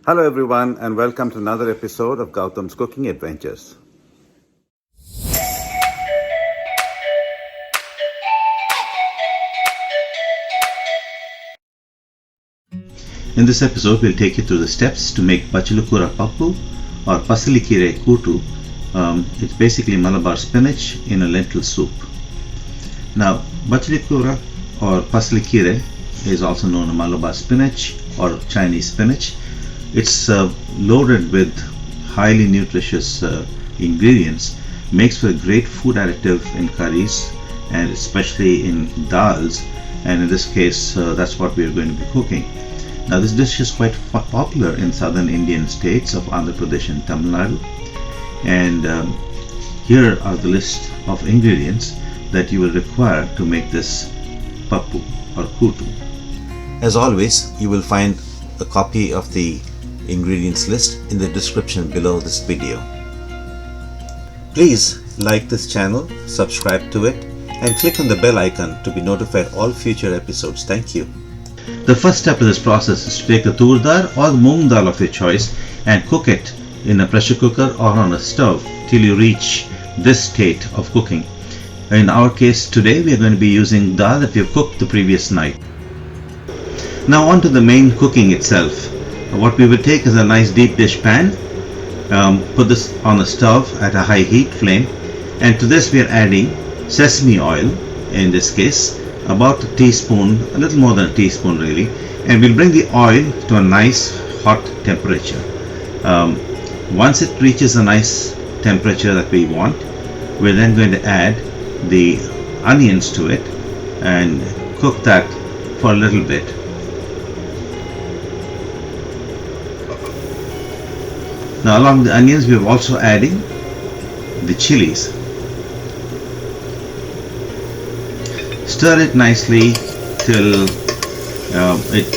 Hello everyone and welcome to another episode of Gautam's Cooking Adventures. In this episode, we'll take you through the steps to make Bachali Kura Pappu or Pasali Keerai Kootu. It's basically Malabar spinach in a lentil soup. Now, Bachali Kura or Pasali Keerai is also known as Malabar Spinach or Chinese Spinach. It's loaded with highly nutritious ingredients, makes for a great food additive in curries and especially in dals, and in this case that's what we are going to be cooking. Now this dish is quite popular in southern Indian states of Andhra Pradesh and TamilNadu, and here are the list of ingredients that you will require to make this pappu or kootu. As always, you will find a copy of the ingredients list in the description below this video. Please like this channel, subscribe to it, and click on the bell icon to be notified all future episodes. Thank you. The first step in this process is to take the Toor Dal or the Moong Dal of your choice and cook it in a pressure cooker or on a stove till you reach this state of cooking. In our case today, we are going to be using dal that we have cooked the previous night. Now on to the main cooking itself. What we will take is a nice deep dish pan, put this on the stove at a high heat flame, and to this we are adding sesame oil, in this case about a teaspoon, a little more than a teaspoon really, and we'll bring the oil to a nice hot temperature. Once it reaches a nice temperature that we want, we're then going to add the onions to it and cook that for a little bit. Now along the onions we are also adding the chilies. Stir it nicely till it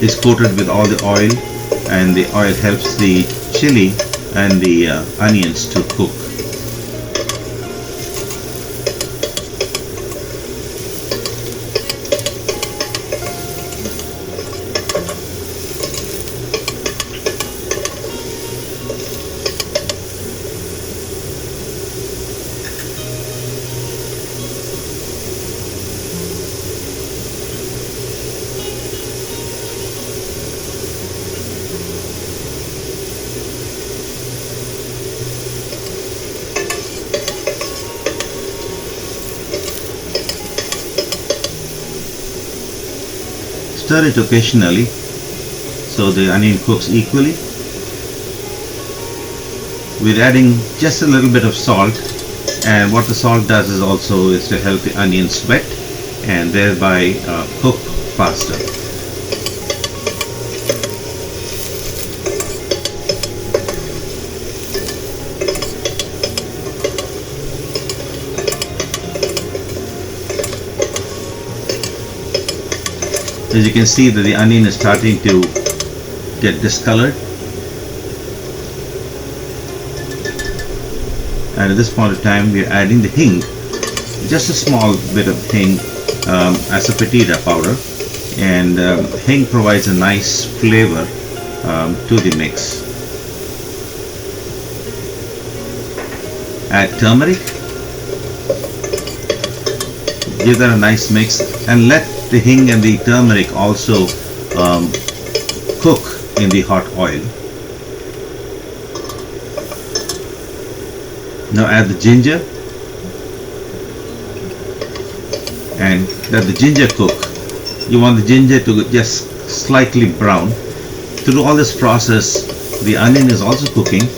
is coated with all the oil, and the oil helps the chili and the onions to cook. Stir it occasionally so the onion cooks equally. We're adding just a little bit of salt, and what the salt does is to help the onion sweat and thereby cook faster. As you can see that the onion is starting to get discolored, and at this point of time we are adding the hing, just a small bit of hing as a petita powder, and hing provides a nice flavor to the mix. Add turmeric, give that a nice mix, and let the hing and the turmeric also cook in the hot oil. Now add the ginger and let the ginger cook. You want the ginger to just slightly brown. Through all this process, the onion is also cooking.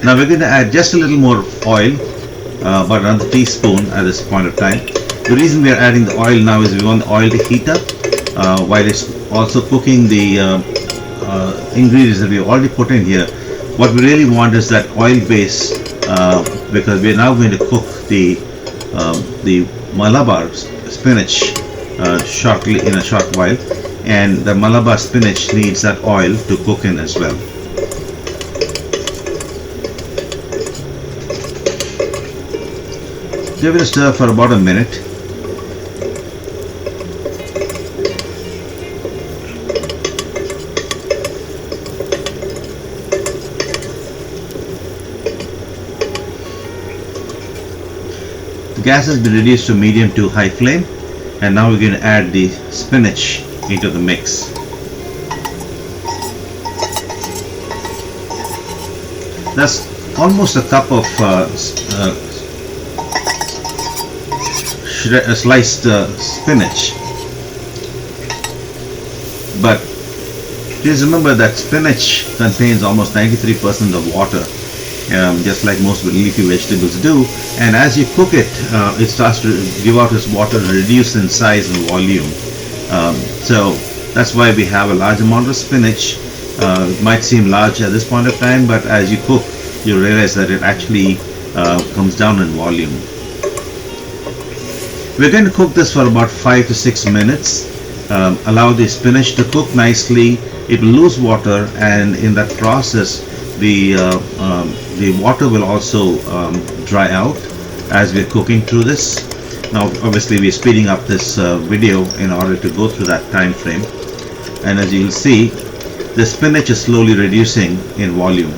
Now we're going to add just a little more oil, about another teaspoon at this point of time. The reason we are adding the oil now is we want the oil to heat up while it's also cooking the ingredients that we already put in here. What we really want is that oil base, because we're now going to cook the Malabar spinach shortly, in a short while, and the Malabar spinach needs that oil to cook in as well. Give it a stir for about a minute. The gas has been reduced to medium to high flame, and now we're going to add the spinach into the mix. That's almost a cup of sliced spinach, but please remember that spinach contains almost 93% of water, just like most leafy vegetables do, and as you cook it, it starts to give out its water and reduce in size and volume. So that's why we have a large amount of spinach. It might seem large at this point of time, but as you cook, you realize that it actually comes down in volume. We're going to cook this for about 5 to 6 minutes. Allow the spinach to cook nicely. It will lose water, and in that process, the water will also dry out as we're cooking through this. Now, obviously, we're speeding up this video in order to go through that time frame. And as you'll see, the spinach is slowly reducing in volume.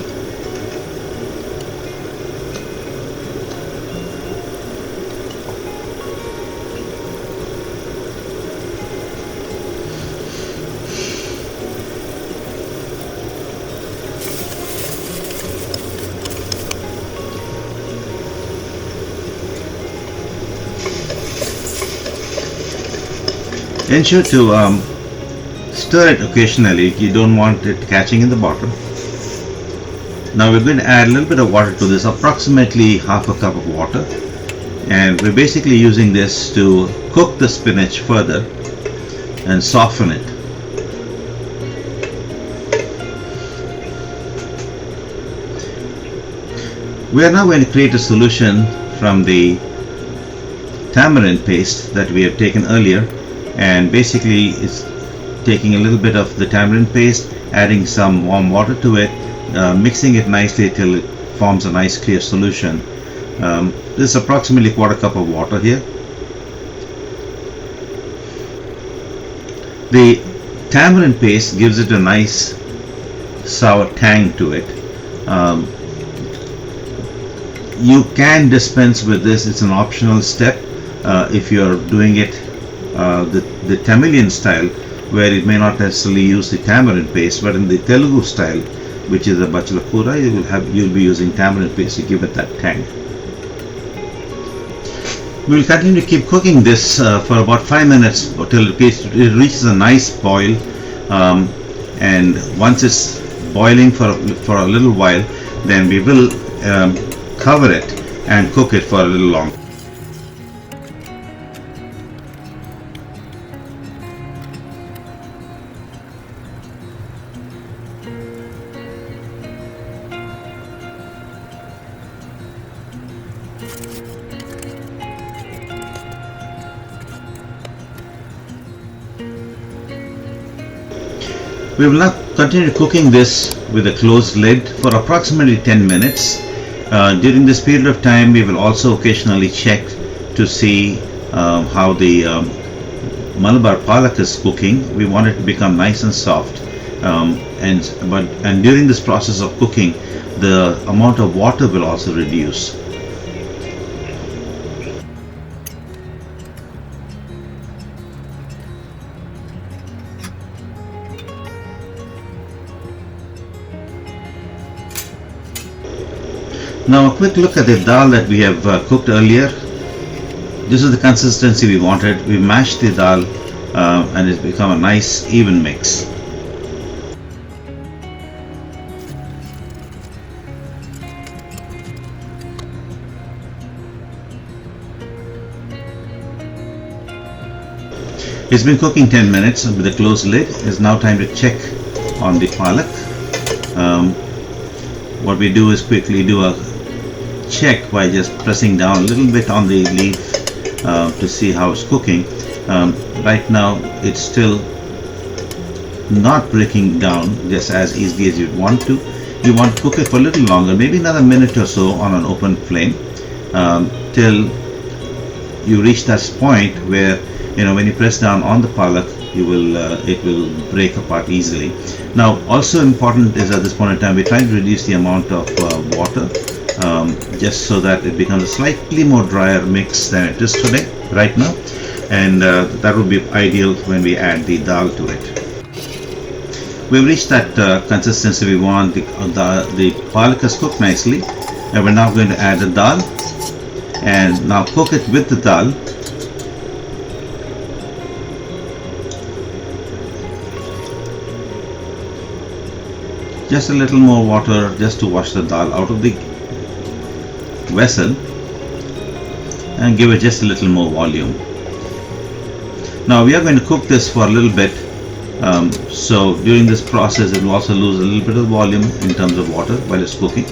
Ensure to stir it occasionally. You don't want it catching in the bottom. Now we're going to add a little bit of water to this, approximately half a cup of water, and we're basically using this to cook the spinach further and soften it. We are now going to create a solution from the tamarind paste that we have taken earlier, and basically it's taking a little bit of the tamarind paste, adding some warm water to it, mixing it nicely till it forms a nice clear solution. This is approximately a quarter cup of water here. The tamarind paste gives it a nice sour tang to it. You can dispense with this. It's an optional step if you're doing it the Tamilian style, where it may not necessarily use the tamarind paste, but in the Telugu style, which is the Bachali Kura, you'll be using tamarind paste to give it that tang. We will continue to keep cooking this for about 5 minutes until it reaches a nice boil, and once it's boiling for a little while, then we will cover it and cook it for a little longer. We will now continue cooking this with a closed lid for approximately 10 minutes. During this period of time, we will also occasionally check to see how the Malabar palak is cooking. We want it to become nice and soft, and during this process of cooking, the amount of water will also reduce. Now a quick look at the dal that we have cooked earlier. This is the consistency we wanted. We mashed the dal and it's become a nice even mix. It's been cooking 10 minutes with a closed lid. It's now time to check on the palak. What we do is quickly do a check by just pressing down a little bit on the leaf to see how it's cooking. Right now it's still not breaking down just as easily as you'd want to. You want to cook it for a little longer, maybe another minute or so on an open flame, till you reach that point where, when you press down on the palak, it will break apart easily. Now, also important is at this point in time, we're trying to reduce the amount of water, just so that it becomes a slightly more drier mix than it is today, right now, and that would be ideal when we add the dal to it. We've reached that consistency we want. The palak has cooked nicely, and we're now going to add the dal, and now cook it with the dal. Just a little more water just to wash the dal out of the vessel and give it just a little more volume. Now we are going to cook this for a little bit, so during this process it will also lose a little bit of volume in terms of water while it's cooking.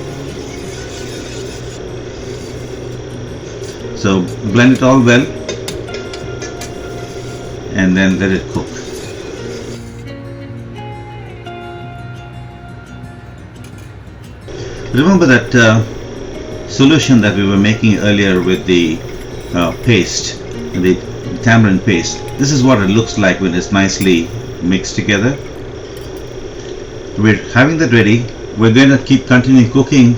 So blend it all well and then let it cook. Remember that solution that we were making earlier with the paste, the tamarind paste. This is what it looks like when it's nicely mixed together. We're having that ready. We're going to continue cooking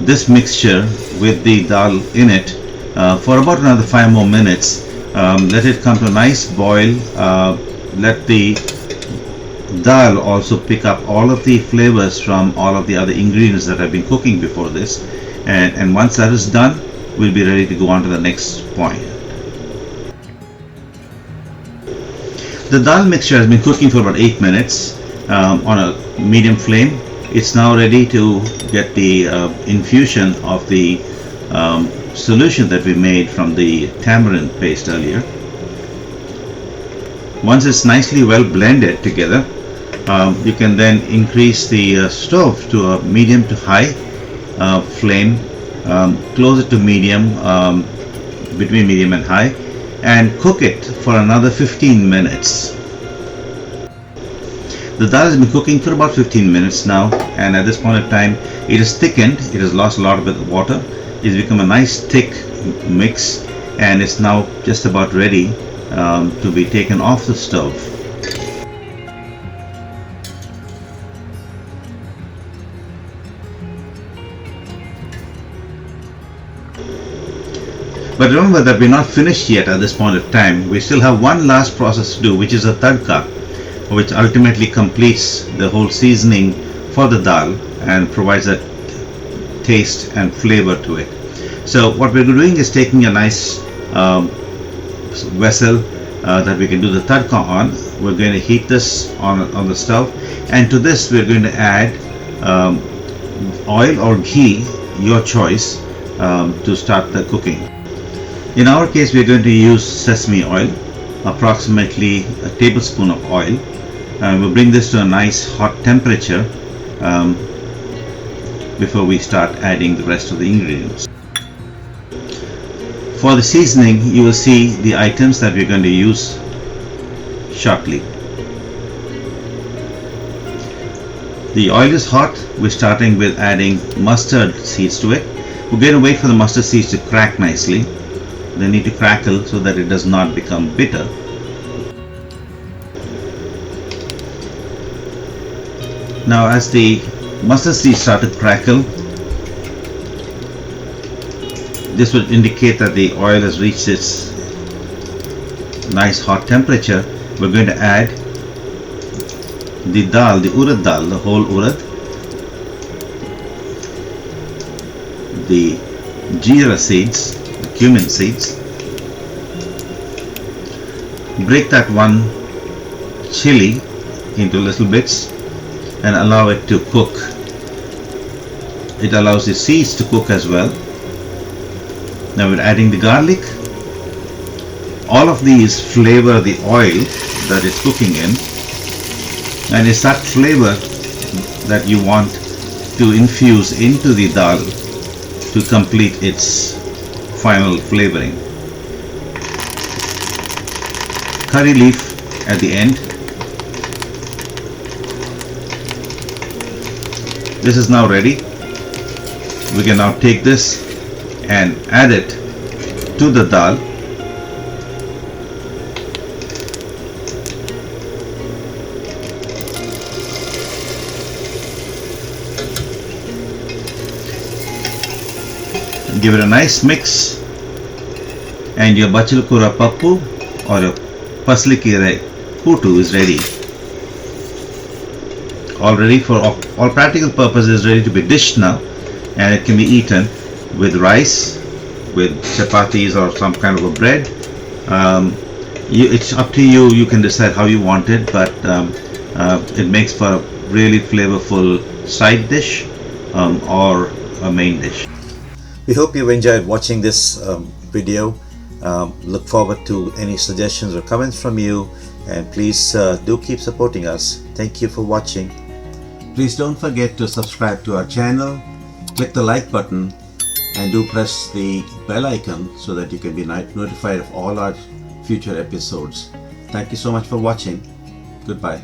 this mixture with the dal in it for about another 5 more minutes. Let it come to a nice boil. Let the dal also pick up all of the flavors from all of the other ingredients that I've been cooking before this, and once that is done, we'll be ready to go on to the next point. The dal mixture has been cooking for about 8 minutes on a medium flame. It's now ready to get the infusion of the solution that we made from the tamarind paste earlier. Once it's nicely well blended together, you can then increase the stove to a medium to high flame, close it to medium, between medium and high, and cook it for another 15 minutes. The dal has been cooking for about 15 minutes now, and at this point of time it is thickened. It has lost a lot of the water. It's become a nice thick mix, and it's now just about ready to be taken off the stove. But remember that we're not finished yet at this point of time. We still have one last process to do, which is a tadka, which ultimately completes the whole seasoning for the dal and provides that taste and flavor to it. So what we're doing is taking a nice vessel that we can do the tadka on. We're going to heat this on the stove, and to this we're going to add oil or ghee, your choice, to start the cooking. In our case, we're going to use sesame oil, approximately a tablespoon of oil. We'll bring this to a nice hot temperature before we start adding the rest of the ingredients. For the seasoning, you will see the items that we're going to use shortly. The oil is hot. We're starting with adding mustard seeds to it. We're going to wait for the mustard seeds to crack nicely. They need to crackle so that it does not become bitter. Now as the mustard seeds start to crackle, this would indicate that the oil has reached its nice hot temperature. We're going to add the dal, the urad dal, the whole urad, the jeera seeds, the cumin seeds. Break that one chili into little bits and allow it to cook. It allows the seeds to cook as well. Now we're adding the garlic All of these flavor the oil that it's cooking in, and it's that flavor that you want to infuse into the dal to complete its final flavoring. Curry leaf at the end. This is now ready. We can now take this and add it to the dal. Give it a nice mix, and your Bachali Kura Pappu or your Pasali Keerai Kootu is ready. All ready for all practical purposes, ready to be dished now, and it can be eaten with rice, with chapatis or some kind of a bread. It's up to you. You can decide how you want it, but it makes for a really flavorful side dish or a main dish. We hope you enjoyed watching this video. Look forward to any suggestions or comments from you, and please do keep supporting us. Thank you for watching. Please don't forget to subscribe to our channel, click the like button, and do press the bell icon so that you can be notified of all our future episodes. Thank you so much for watching. Goodbye.